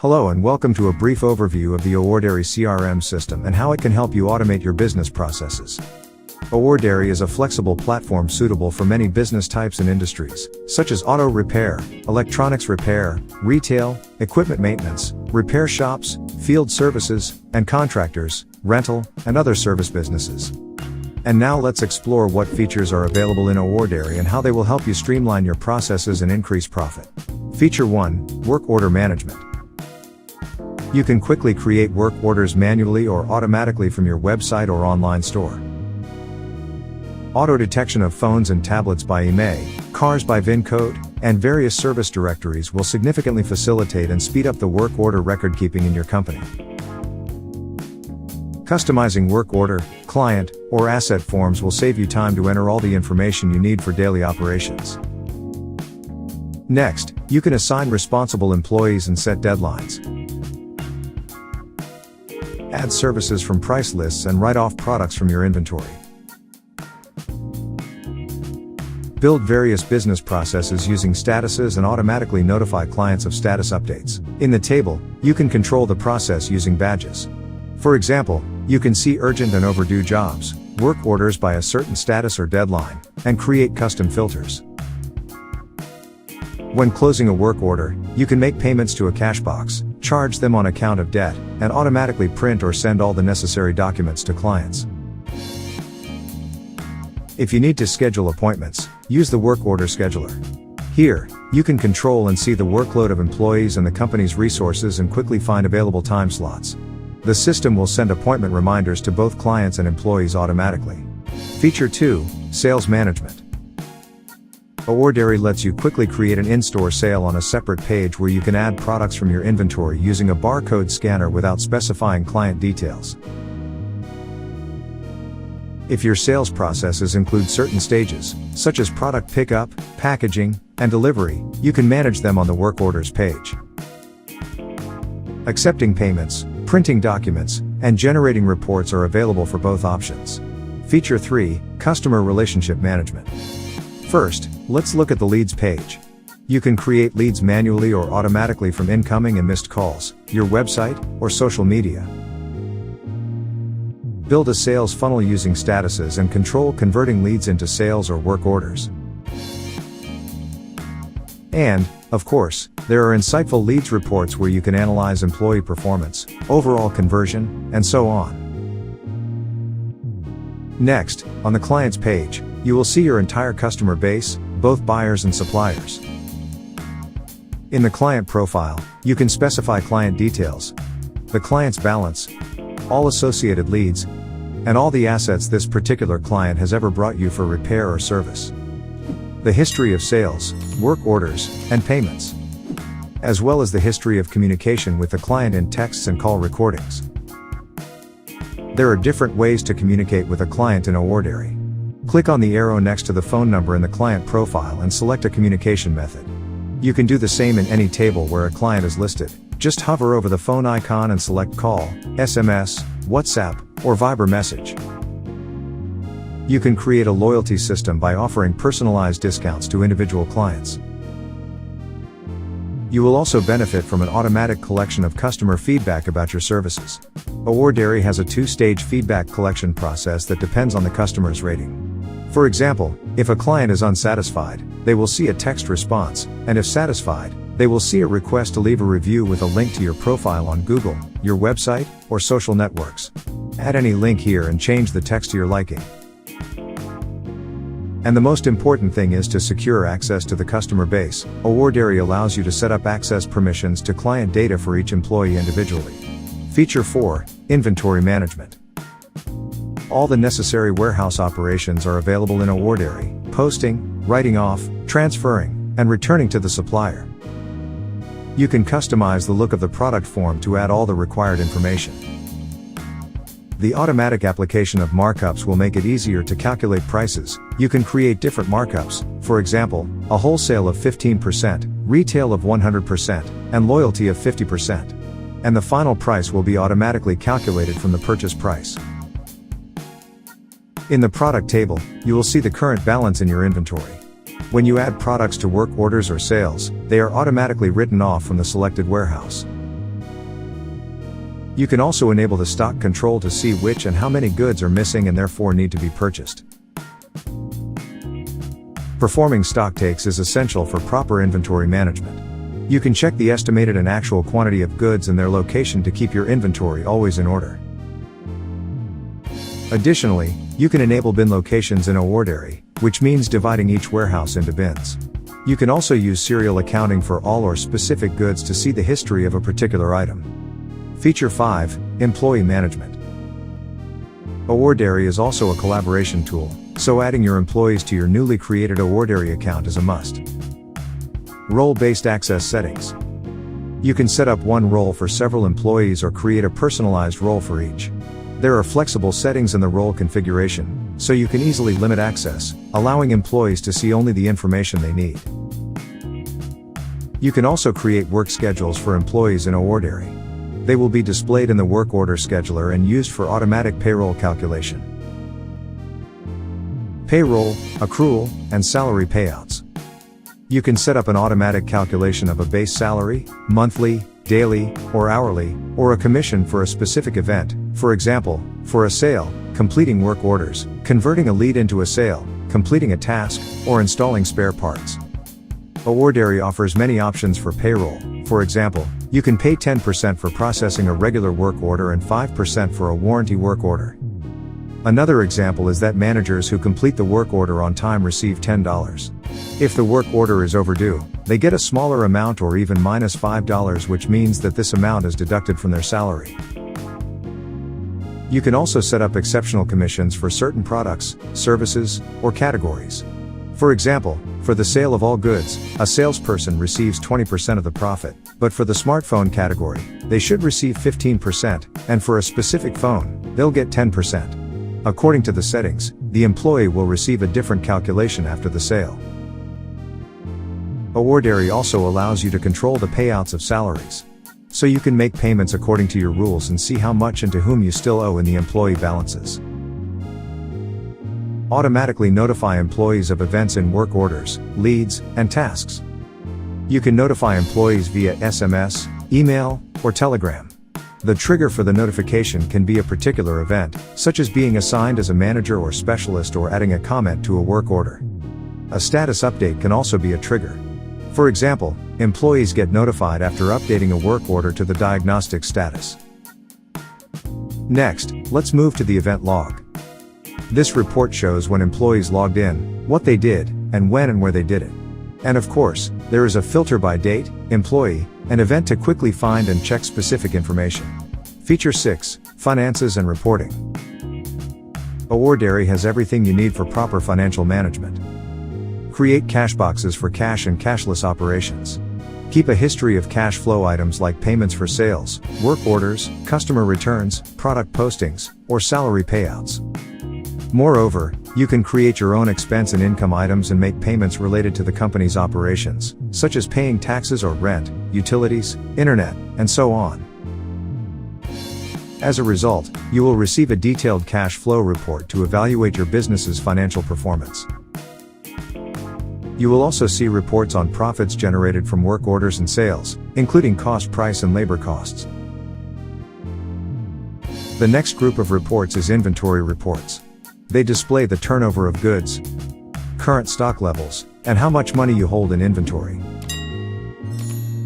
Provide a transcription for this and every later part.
Hello and welcome to a brief overview of the Orderry CRM system and how it can help you automate your business processes. Orderry is a flexible platform suitable for many business types and industries, such as auto repair, electronics repair, retail, equipment maintenance, repair shops, field services, and contractors, rental, and other service businesses. And now let's explore what features are available in Orderry and how they will help you streamline your processes and increase profit. Feature 1, Work Order Management. You can quickly create work orders manually or automatically from your website or online store. Auto detection of phones and tablets by IMEI, cars by VIN code, and various service directories will significantly facilitate and speed up the work order record keeping in your company. Customizing work order, client, or asset forms will save you time to enter all the information you need for daily operations. Next, you can assign responsible employees and set deadlines. Add services from price lists and write off products from your inventory. Build various business processes using statuses and automatically notify clients of status updates. In the table, you can control the process using badges. For example, you can see urgent and overdue jobs, work orders by a certain status or deadline, and create custom filters. When closing a work order, you can make payments to a cash box, charge them on account of debt, and automatically print or send all the necessary documents to clients. If you need to schedule appointments, use the Work Order Scheduler. Here, you can control and see the workload of employees and the company's resources and quickly find available time slots. The system will send appointment reminders to both clients and employees automatically. Feature 2, Sales Management. Orderry lets you quickly create an in-store sale on a separate page where you can add products from your inventory using a barcode scanner without specifying client details. If your sales processes include certain stages, such as product pickup, packaging, and delivery, you can manage them on the Work Orders page. Accepting payments, printing documents, and generating reports are available for both options. Feature 3, Customer Relationship Management. First, let's look at the Leads page. You can create leads manually or automatically from incoming and missed calls, your website, or social media. Build a sales funnel using statuses and control converting leads into sales or work orders. And, of course, there are insightful leads reports where you can analyze employee performance, overall conversion, and so on. Next, on the client's page, you will see your entire customer base, both buyers and suppliers. In the client profile, you can specify client details, the client's balance, all associated leads, and all the assets this particular client has ever brought you for repair or service. The history of sales, work orders, and payments, as well as the history of communication with the client in texts and call recordings. There are different ways to communicate with a client in Orderry. Click on the arrow next to the phone number in the client profile and select a communication method. You can do the same in any table where a client is listed. Just hover over the phone icon and select Call, SMS, WhatsApp, or Viber message. You can create a loyalty system by offering personalized discounts to individual clients. You will also benefit from an automatic collection of customer feedback about your services. Orderry has a two-stage feedback collection process that depends on the customer's rating. For example, if a client is unsatisfied, they will see a text response, and if satisfied, they will see a request to leave a review with a link to your profile on Google, your website, or social networks. Add any link here and change the text to your liking. And the most important thing is to secure access to the customer base. Orderry allows you to set up access permissions to client data for each employee individually. Feature 4, Inventory Management. All the necessary warehouse operations are available in Orderry: posting, writing off, transferring, and returning to the supplier. You can customize the look of the product form to add all the required information. The automatic application of markups will make it easier to calculate prices. You can create different markups, for example, a wholesale of 15%, retail of 100%, and loyalty of 50%. And the final price will be automatically calculated from the purchase price. In the product table, you will see the current balance in your inventory. When you add products to work orders or sales, they are automatically written off from the selected warehouse. You can also enable the stock control to see which and how many goods are missing and therefore need to be purchased. Performing stock takes is essential for proper inventory management. You can check the estimated and actual quantity of goods and their location to keep your inventory always in order. Additionally, you can enable bin locations in Orderry, which means dividing each warehouse into bins. You can also use serial accounting for all or specific goods to see the history of a particular item. Feature 5, Employee Management. Orderry is also a collaboration tool, so adding your employees to your newly created Orderry account is a must. Role-based access settings. You can set up one role for several employees or create a personalized role for each. There are flexible settings in the role configuration, so you can easily limit access, allowing employees to see only the information they need. You can also create work schedules for employees in Orderry. They will be displayed in the work order scheduler and used for automatic payroll calculation. Payroll, accrual, and salary payouts. You can set up an automatic calculation of a base salary, monthly, daily, or hourly, or a commission for a specific event, for example, for a sale, completing work orders, converting a lead into a sale, completing a task, or installing spare parts. Orderry offers many options for payroll. For example, you can pay 10% for processing a regular work order and 5% for a warranty work order. Another example is that managers who complete the work order on time receive $10. If the work order is overdue, they get a smaller amount or even minus $5, which means that this amount is deducted from their salary. You can also set up exceptional commissions for certain products, services, or categories. For example, for the sale of all goods, a salesperson receives 20% of the profit, but for the smartphone category, they should receive 15%, and for a specific phone, they'll get 10%. According to the settings, the employee will receive a different calculation after the sale. Orderry also allows you to control the payouts of salaries. So you can make payments according to your rules and see how much and to whom you still owe in the employee balances. Automatically notify employees of events in work orders, leads, and tasks. You can notify employees via SMS, email, or Telegram. The trigger for the notification can be a particular event, such as being assigned as a manager or specialist or adding a comment to a work order. A status update can also be a trigger. For example, employees get notified after updating a work order to the diagnostic status. Next, let's move to the event log. This report shows when employees logged in, what they did, and when and where they did it. And of course, there is a filter by date, employee, and event to quickly find and check specific information. Feature 6, Finances and Reporting. Orderry has everything you need for proper financial management. Create cash boxes for cash and cashless operations. Keep a history of cash flow items like payments for sales, work orders, customer returns, product postings, or salary payouts. Moreover, you can create your own expense and income items and make payments related to the company's operations, such as paying taxes or rent, utilities, internet, and so on. As a result, you will receive a detailed cash flow report to evaluate your business's financial performance. You will also see reports on profits generated from work orders and sales, including cost price and labor costs. The next group of reports is inventory reports. They display the turnover of goods, current stock levels, and how much money you hold in inventory.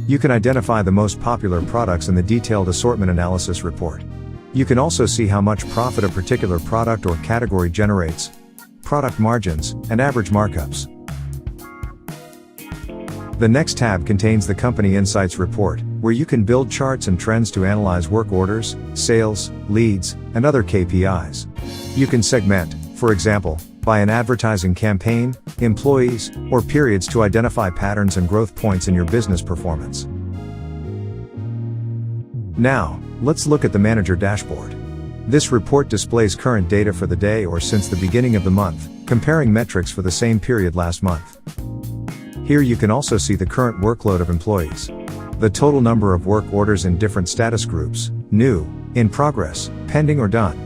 You can identify the most popular products in the detailed assortment analysis report. You can also see how much profit a particular product or category generates, product margins, and average markups. The next tab contains the Company Insights report, where you can build charts and trends to analyze work orders, sales, leads, and other KPIs. You can segment, for example, by an advertising campaign, employees, or periods to identify patterns and growth points in your business performance. Now, let's look at the Manager dashboard. This report displays current data for the day or since the beginning of the month, comparing metrics for the same period last month. Here you can also see the current workload of employees, the total number of work orders in different status groups, new, in progress, pending or done.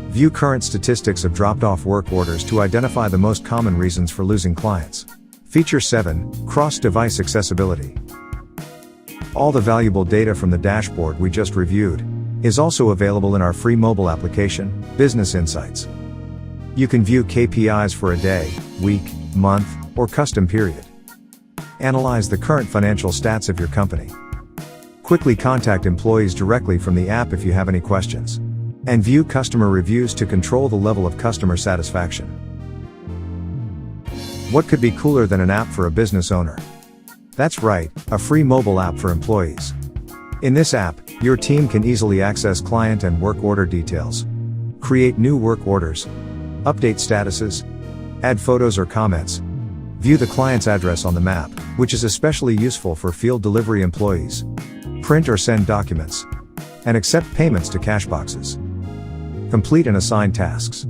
View current statistics of dropped-off work orders to identify the most common reasons for losing clients. Feature 7, Cross-Device Accessibility. All the valuable data from the dashboard we just reviewed is also available in our free mobile application, Business Insights. You can view KPIs for a day, week, month, or custom period. Analyze the current financial stats of your company. Quickly contact employees directly from the app if you have any questions. And view customer reviews to control the level of customer satisfaction. What could be cooler than an app for a business owner? That's right, a free mobile app for employees. In this app, your team can easily access client and work order details, create new work orders, update statuses, add photos or comments, view the client's address on the map, which is especially useful for field delivery employees, print or send documents, and accept payments to cash boxes, complete and assign tasks.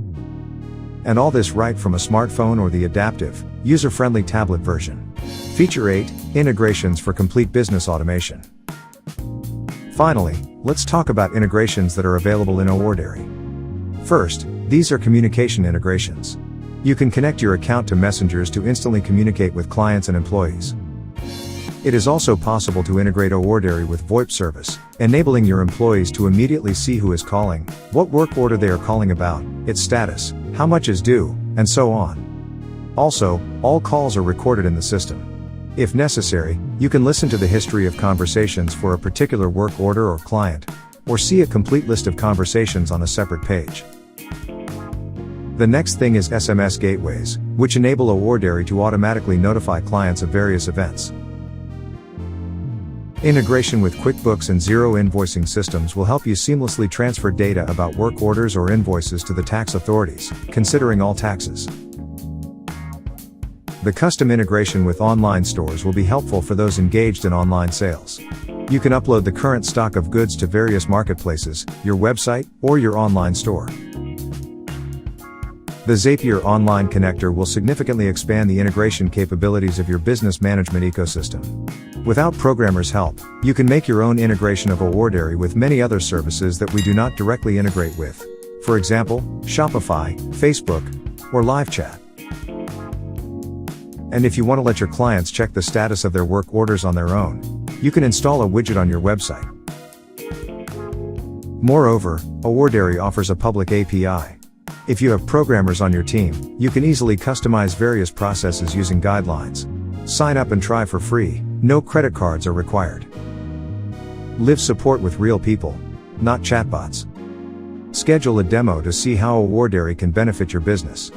And all this right from a smartphone or the adaptive, user-friendly tablet version. Feature 8, Integrations for complete business automation. Finally, let's talk about integrations that are available in Orderry. First, these are communication integrations. You can connect your account to messengers to instantly communicate with clients and employees. It is also possible to integrate Orderry with VoIP service, enabling your employees to immediately see who is calling, what work order they are calling about, its status, how much is due, and so on. Also, all calls are recorded in the system. If necessary, you can listen to the history of conversations for a particular work order or client, or see a complete list of conversations on a separate page. The next thing is SMS gateways, which enable Orderry to automatically notify clients of various events. Integration with QuickBooks and Xero invoicing systems will help you seamlessly transfer data about work orders or invoices to the tax authorities, considering all taxes. The custom integration with online stores will be helpful for those engaged in online sales. You can upload the current stock of goods to various marketplaces, your website, or your online store. The Zapier Online Connector will significantly expand the integration capabilities of your business management ecosystem. Without programmers' help, you can make your own integration of Orderry with many other services that we do not directly integrate with. For example, Shopify, Facebook, or live chat. And if you want to let your clients check the status of their work orders on their own, you can install a widget on your website. Moreover, Orderry offers a public API. If you have programmers on your team, you can easily customize various processes using guidelines. Sign up and try for free, no credit cards are required. Live support with real people, not chatbots. Schedule a demo to see how Orderry can benefit your business.